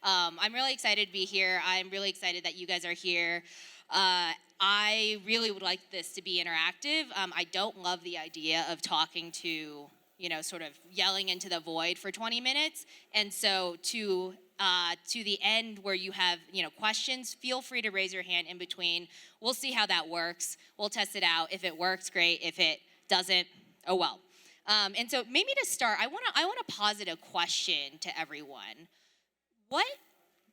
I'm really excited to be here. I'm really excited that you guys are here. I really would like this to be interactive. I don't love the idea of talking to, sort of yelling into the void for 20 minutes. And so to the end where you have, questions, feel free to raise your hand in between. We'll see how that works. We'll test it out. If it works, great. If it doesn't, oh well. And so maybe to start, I want to posit a question to everyone. What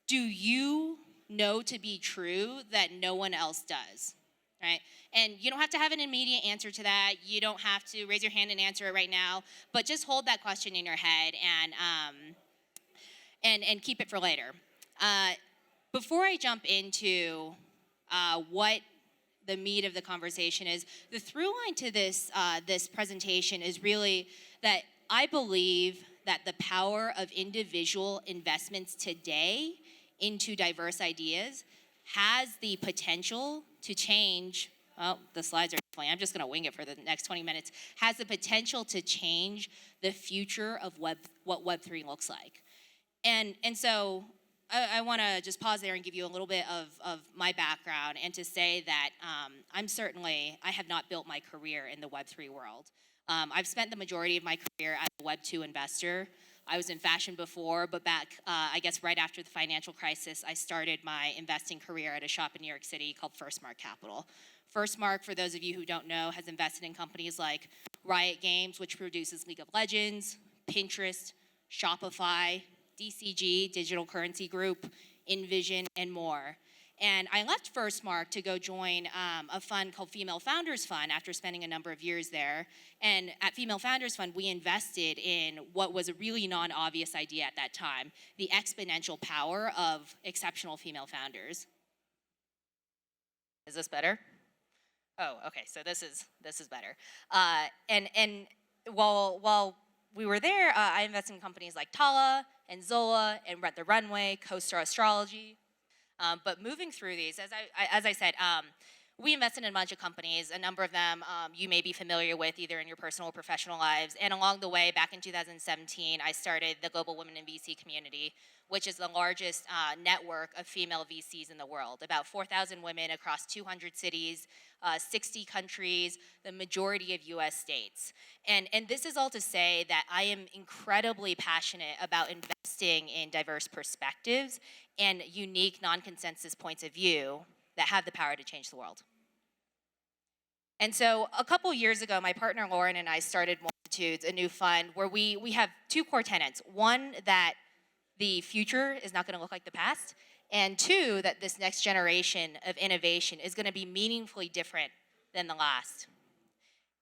do you know to be true that no one else does, right? And you don't have to have an immediate answer to that. You don't have to raise your hand and answer it right now, but just hold that question in your head and keep it for later. Before I jump into what the meat of the conversation is, the through line to this presentation is really that I believe that the power of individual investments today into diverse ideas has the potential to change, the slides are playing, I'm just gonna wing it for the next 20 minutes, has the potential to change the future of what Web3 looks like. And so I wanna just pause there and give you a little bit of my background and to say that I have not built my career in the Web3 world. I've spent the majority of my career as a Web2 investor. I was in fashion before, but back, I guess right after the financial crisis, I started my investing career at a shop in New York City called Firstmark Capital. Firstmark, for those of you who don't know, has invested in companies like Riot Games, which produces League of Legends, Pinterest, Shopify, DCG, Digital Currency Group, InVision, and more. And I left Firstmark to go join a fund called Female Founders Fund after spending a number of years there. And at Female Founders Fund, we invested in what was a really non-obvious idea at that time, the exponential power of exceptional female founders. Is this better? Oh, okay, so this is better. And while we were there, I invested in companies like Tala and Zola and Rent the Runway, CoStar Astrology. But moving through these, as I said, we invested in a bunch of companies. A number of them you may be familiar with either in your personal or professional lives. And along the way, back in 2017, I started the Global Women in VC Community, which is the largest network of female VCs in the world. About 4,000 women across 200 cities, 60 countries, the majority of US states. And this is all to say that I am incredibly passionate about investing in diverse perspectives and unique non-consensus points of view that have the power to change the world. And so a couple years ago, my partner Lauren and I started Multitudes, a new fund where we have two core tenets. One, that the future is not gonna look like the past, and two, that this next generation of innovation is gonna be meaningfully different than the last.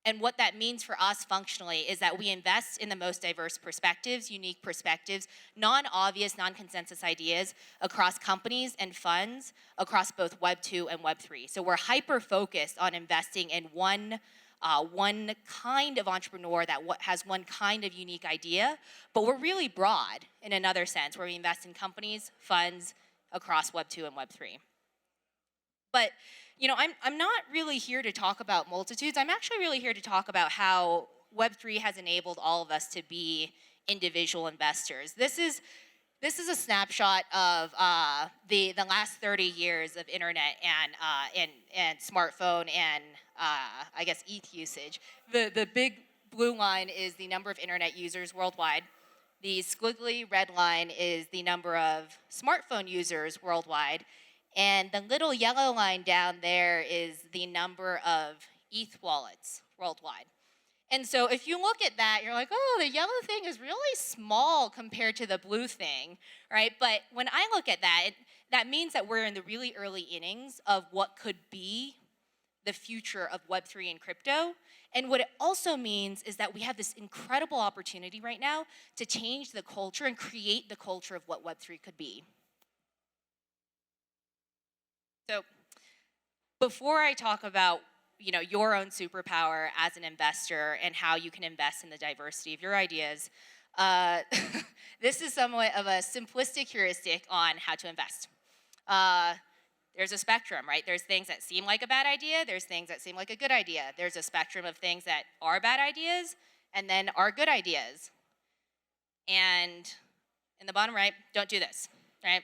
And what that means for us functionally is that we invest in the most diverse perspectives, unique perspectives, non-obvious, non-consensus ideas across companies and funds across both Web 2 and Web 3. So we're hyper-focused on investing in one kind of entrepreneur that has one kind of unique idea, but we're really broad in another sense, where we invest in companies, funds across Web 2 and Web 3. But I'm not really here to talk about Multitudes. I'm actually really here to talk about how Web3 has enabled all of us to be individual investors. This is a snapshot of the last 30 years of internet and smartphone and I guess ETH usage. The big blue line is the number of internet users worldwide. The squiggly red line is the number of smartphone users worldwide. And the little yellow line down there is the number of ETH wallets worldwide. And so if you look at that, you're like, oh, the yellow thing is really small compared to the blue thing, right? But when I look at that, that means that we're in the really early innings of what could be the future of Web3 and crypto. And what it also means is that we have this incredible opportunity right now to change the culture and create the culture of what Web3 could be. So before I talk about your own superpower as an investor and how you can invest in the diversity of your ideas, this is somewhat of a simplistic heuristic on how to invest. There's a spectrum, right? There's things that seem like a bad idea. There's things that seem like a good idea. There's a spectrum of things that are bad ideas and then are good ideas. And in the bottom right, don't do this. right?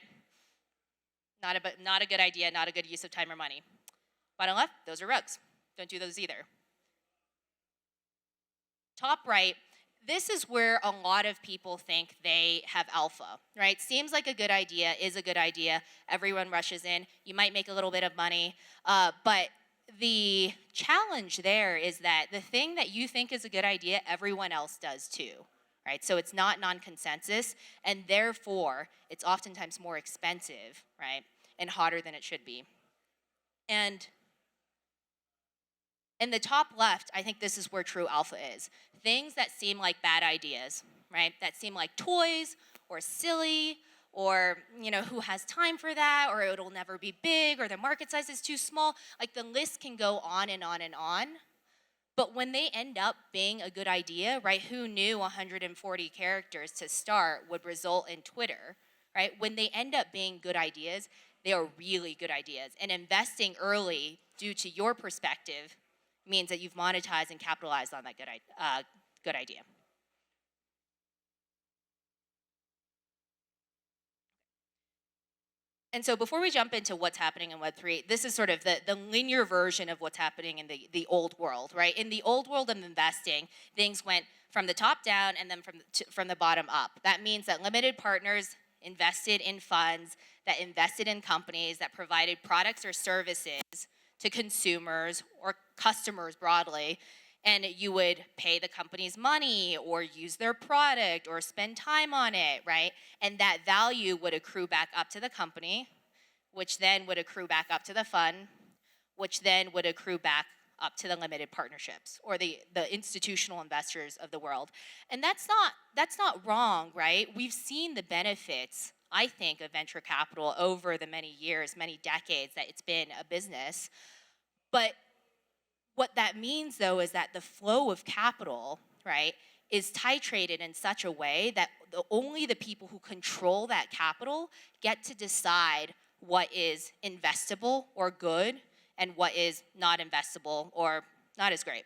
Not a good idea, not a good use of time or money. Bottom left, those are rugs. Don't do those either. Top right, this is where a lot of people think they have alpha, right? Seems like a good idea, is a good idea. Everyone rushes in. You might make a little bit of money, but the challenge there is that the thing that you think is a good idea, everyone else does too, right? So it's not non-consensus, and therefore it's oftentimes more expensive, right? And hotter than it should be. And in the top left, I think this is where true alpha is. Things that seem like bad ideas, right? That seem like toys or silly, or who has time for that, or it'll never be big, or the market size is too small. Like the list can go on and on and on. But when they end up being a good idea, right? Who knew 140 characters to start would result in Twitter, right? When they end up being good ideas, they are really good ideas. And investing early, due to your perspective, means that you've monetized and capitalized on that good idea. And so before we jump into what's happening in Web3, this is sort of the linear version of what's happening in the old world, right? In the old world of investing, things went from the top down and then from the bottom up. That means that limited partners invested in funds, that invested in companies, that provided products or services to consumers or customers broadly, and you would pay the company's money or use their product or spend time on it, right? And that value would accrue back up to the company, which then would accrue back up to the fund, which then would accrue back up to the limited partnerships or the institutional investors of the world. And that's not wrong, right? We've seen the benefits, I think, of venture capital over the many years, many decades that it's been a business. But what that means, though, is that the flow of capital, right, is titrated in such a way that only the people who control that capital get to decide what is investable or good and what is not investable or not as great.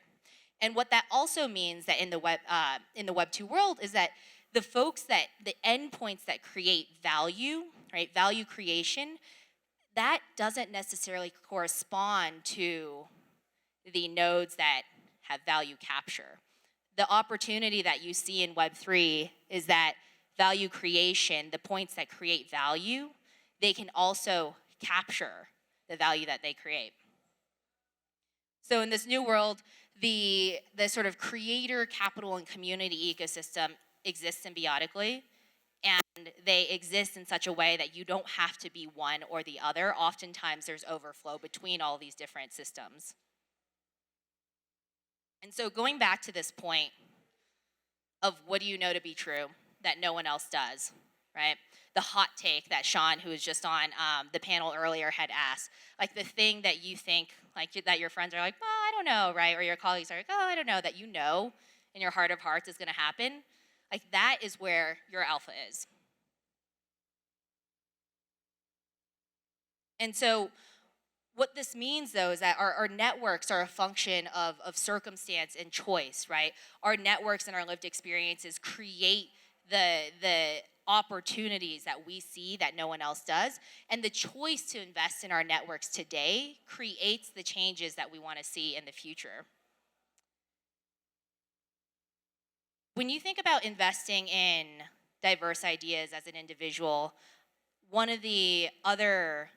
And what that also means that in the Web 2 world is that the endpoints that create value, right, value creation, that doesn't necessarily correspond to the nodes that have value capture. The opportunity that you see in Web3 is that value creation, the points that create value, they can also capture the value that they create. So in this new world, the sort of creator, capital, and community ecosystem exists symbiotically, and they exist in such a way that you don't have to be one or the other. Oftentimes there's overflow between all these different systems. And so going back to this point of what do you know to be true that no one else does, right? The hot take that Sean, who was just on the panel earlier, had asked, like the thing that you think, like that your friends are like, oh, I don't know, right? Or your colleagues are like, oh, I don't know, that you know in your heart of hearts is gonna happen. Like that is where your alpha is. And so what this means, though, is that our networks are a function of circumstance and choice, right? Our networks and our lived experiences create the opportunities that we see that no one else does. And the choice to invest in our networks today creates the changes that we want to see in the future. When you think about investing in diverse ideas as an individual, one of the other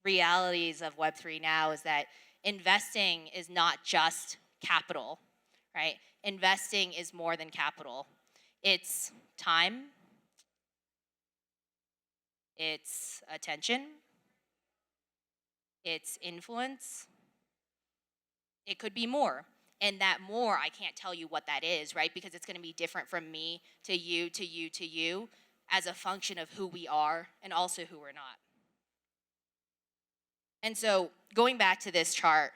realities of Web3 now is that investing is not just capital, right? Investing is more than capital. It's time, it's attention, it's influence, it could be more. And that more, I can't tell you what that is, right? Because it's gonna be different from me to you, to you, to you, as a function of who we are and also who we're not. And so going back to this chart,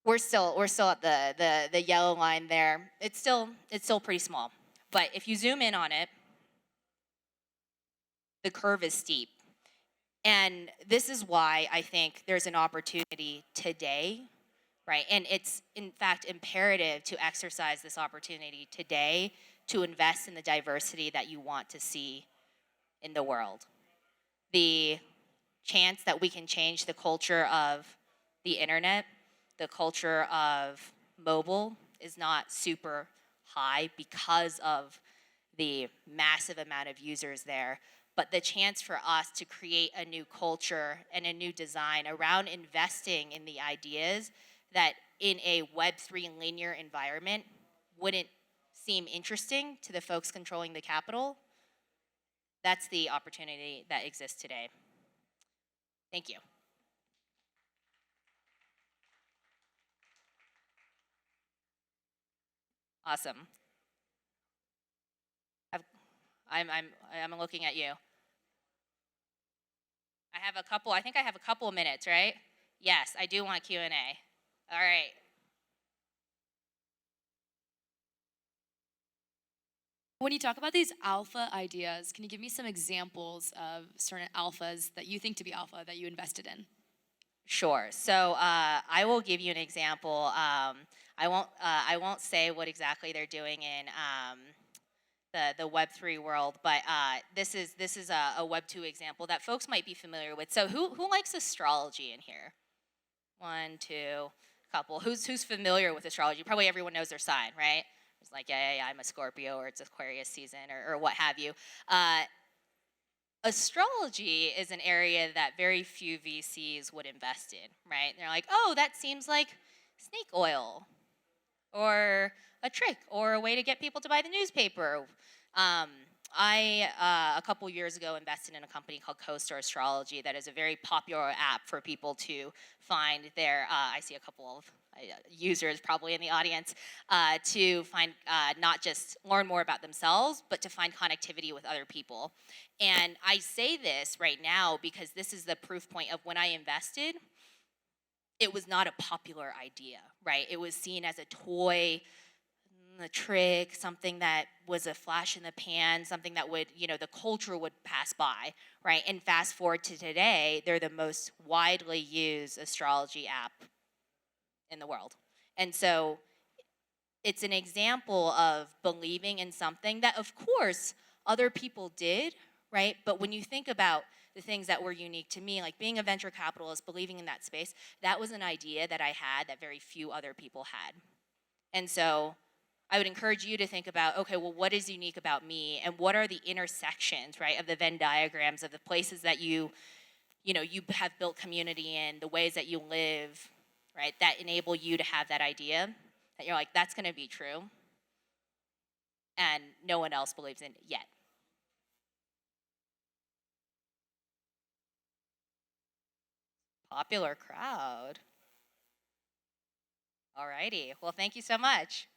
we're still at the yellow line there. It's still pretty small. But if you zoom in on it, the curve is steep. And this is why I think there's an opportunity today, right? And it's in fact imperative to exercise this opportunity today to invest in the diversity that you want to see in the world. The chance that we can change the culture of the internet, the culture of mobile, is not super high because of the massive amount of users there. But the chance for us to create a new culture and a new design around investing in the ideas that in a Web3 linear environment wouldn't seem interesting to the folks controlling the capital, that's the opportunity that exists today. Thank you. Awesome. I've, I'm looking at you. I think I have a couple of minutes, right? Yes, I do want Q&A. All right. When you talk about these alpha ideas, can you give me some examples of certain alphas that you think to be alpha that you invested in? Sure. So I will give you an example. I won't say what exactly they're doing in the Web3 world, but this is a Web2 example that folks might be familiar with. So who likes astrology in here? One, two, couple. Who's familiar with astrology? Probably everyone knows their sign, right? It's like, yeah, I'm a Scorpio, or it's Aquarius season, or what have you. Astrology is an area that very few VCs would invest in, right? They're like, oh, that seems like snake oil, or a trick, or a way to get people to buy the newspaper. I a couple years ago invested in a company called CoStar Astrology that is a very popular app for people to find their. I see a couple of users probably in the audience to find not just learn more about themselves, but to find connectivity with other people. And I say this right now because this is the proof point of when I invested. It was not a popular idea, right? It was seen as a toy, a trick, something that was a flash in the pan, something that would, the culture would pass by, right? And fast forward to today, they're the most widely used astrology app in the world. And so it's an example of believing in something that, of course, other people did, right? But when you think about the things that were unique to me, like being a venture capitalist, believing in that space, that was an idea that I had that very few other people had. And so I would encourage you to think about, okay, well, what is unique about me, and what are the intersections, right, of the Venn diagrams of the places that you have built community in, the ways that you live, right, that enable you to have that idea that you're like, that's going to be true, and no one else believes in it yet. Popular crowd. All righty. Well, thank you so much.